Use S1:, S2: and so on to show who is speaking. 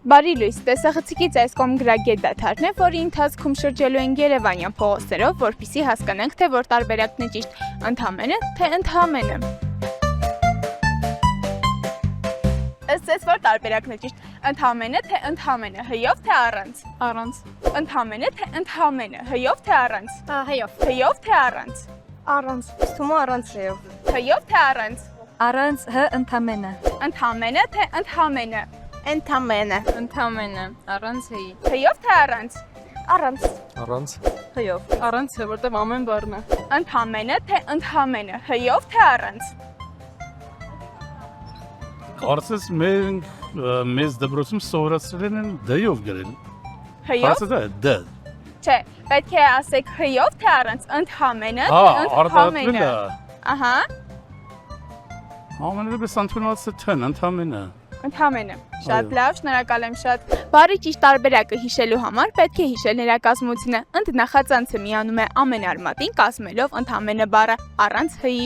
S1: Բարի լույս, տեսախցիկից այս կողմ գրագետ դադարն է, որի ընթացքում շրջելու են երևանյան փողոցներով, որպեսզի հասկանանք, թե որ տարբերակն է ճիշտ, ընդամենը, թե ընդհանմենը։ Ըստ ես որ տարբերակն է ճիշտ, ընդամենը, թե ընդհանմենը, հյով թե առանց։
S2: Առանց։
S1: Ընդամենը, թե ընդհանմենը, հյով թե առանց։
S2: Հյով։
S1: Հյով թե առանց։
S2: Առանց։ Ստումո առանց հյով։
S1: Հյով թե առանց։
S2: Առանց ընդամենը։
S1: Ընդամենը, թե ընդհանմենը։
S2: Ընդամենը։
S3: Ընդամենը, առանց հի։
S1: Հյով թե առանց։
S2: Առանց։
S4: Առանց
S2: Հյով։
S3: Առանց է, որտեղ ամեն բառն է։
S1: Ընդամենը, թե ընդհանմենը, հյով թե առանց։
S5: Կարծես մեզ դպրոցում սովորացրել են դյով գրել։
S1: Հյով։
S5: Կարծես դա դ։
S1: Չէ, պետք է ասեք հյով թե առանց, ընդհանմենը,
S5: Հա,
S1: թե
S5: արդարացվել
S1: ընդհանմենը։
S5: է։
S1: Ահա,
S5: Ամենը պես ընդունված է թն, ընդամենը։
S1: ընդհանմենը։ Շատ
S5: Այո։
S1: լավ, շնորհակալ եմ շատ։ Բարի ճիշտ տարբերակը հիշելու համար պետք է հիշել նրա կազմությունը։ Ընդնախածանցը միանում է ամեն արմատին կազմելով ընդհանմենը բառը առանց հի։